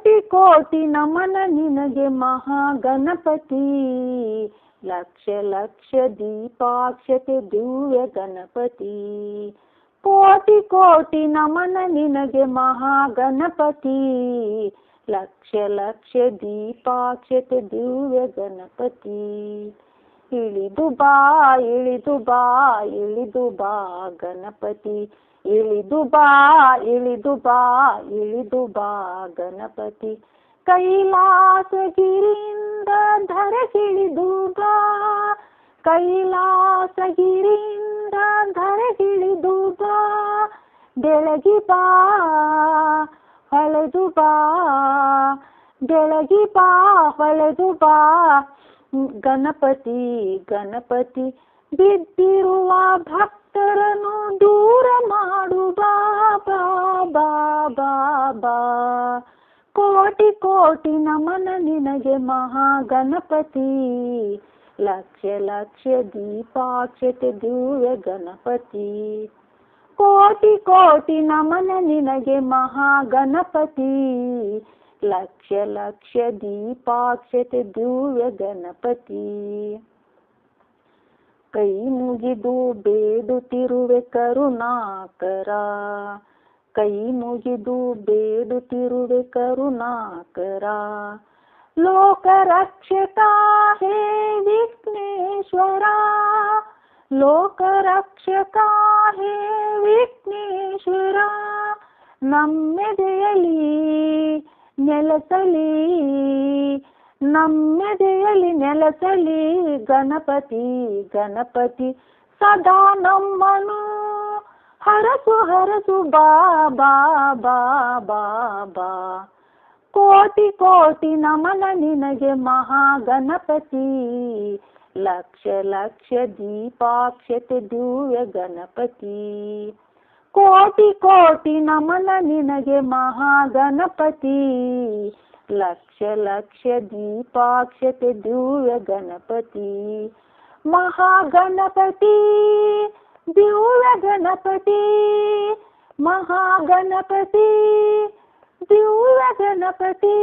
ಕೋಟಿ ಕೋಟಿ ನಮನ ನಿನಗೆ ಮಹಾಗಣಪತಿ, ಲಕ್ಷ ಲಕ್ಷ ದೀಪಾಕ್ಷತೆ ದಿವ್ಯ ಗಣಪತಿ. ಕೋಟಿ ಕೋಟಿ ನಮನ ನಿನಗೆ ಮಹಾಗಣಪತಿ, ಲಕ್ಷ ಲಕ್ಷ ದೀಪಾಕ್ಷತೆ ದಿವ್ಯ ಗಣಪತಿ. ಇಳಿದು ಬಾ ಇಳಿದು ಬಾ ಇಳಿದು ಬಾ ಗಣಪತಿ, ಇಳಿದು ಬಾ ಇಳಿದು ಬಾ ಇಳಿದು ಬಾ ಗಣಪತಿ. ಕೈಲಾಸಗಿರಿಯಿಂದ ಧರೆಗಿಳಿದು ಬಾ, ಕೈಲಾಸಗಿರಿಯಿಂದ ಧರೆಗಿಳಿದು ಬಾ. ಬೆಳಗಿ ಬಾ ಹೊಳೆದು ಬಾ, ಬೆಳಗಿ ಬಾ ಹೊಳೆದು ಬಾ ಗಣಪತಿ ಗಣಪತಿ. ಬಿದ್ದಿರುವ ಭಕ್ತರನ್ನು ದೂರ ಮಾಡು ಬಾ ಬಾ ಬಾ ಬಾ ಬಾ. ಕೋಟಿ ಕೋಟಿ ನಮನ ನಿನಗೆ ಮಹಾಗಣಪತಿ, ಲಕ್ಷ ಲಕ್ಷ ದೀಪಾಕ್ಷತೆ ದಿವ್ಯ ಗಣಪತಿ. ಕೋಟಿ ಕೋಟಿ ನಮನ ನಿನಗೆ ಮಹಾಗಣಪತಿ, ಲಕ್ಷ ಲಕ್ಷ ದೀಪಾಕ್ಷತೆ ದಿವ್ಯ ಗಣಪತಿ. ಕೈ ಮುಗಿದು ಬೇಡುತ್ತಿರುವೆ ಕರುಣಾಕರ, ಕೈ ಮುಗಿದು ಬೇಡುತ್ತಿರುವೆ ಕರುಣಾಕರ. ಲೋಕ ರಕ್ಷಕ ಹೇ ವಿಘ್ನೇಶ್ವರ, ಲೋಕ ರಕ್ಷಕ ಹೇ ವಿಘ್ನೇಶ್ವರ. ನಮ್ಮೆದೆಯಲ್ಲಿ ನೆಲೆಸಲಿ, ನಮ್ಮೆದೆಯಲ್ಲಿ ನೆಲೆಸಲಿ ಗಣಪತಿ ಗಣಪತಿ. ಸದಾ ನಮ್ಮನು ಹರಸು ಹರಸು ಬಾ ಬಾ ಬಾ ಬಾ ಬಾ. ಕೋಟಿ ಕೋಟಿ ನಮನ ನಿನಗೆ ಮಹಾಗಣಪತಿ, ಲಕ್ಷ ಲಕ್ಷ ದೀಪಾಕ್ಷತೆ ದಿವ್ಯ ಗಣಪತಿ. ಕೋಟಿ ಕೋಟಿ ನಮನ ನಿನಗೆ ಮಹಾಗಣಪತಿ, ಲಕ್ಷ ಲಕ್ಷ ದೀಪಾಕ್ಷತೆ ದಿವ್ಯ ಗಣಪತಿ. ಮಹಾಗಣಪತಿ ದಿವ್ಯ ಗಣಪತಿ, ಮಹಾಗಣಪತಿ ದಿವ್ಯ ಗಣಪತಿ.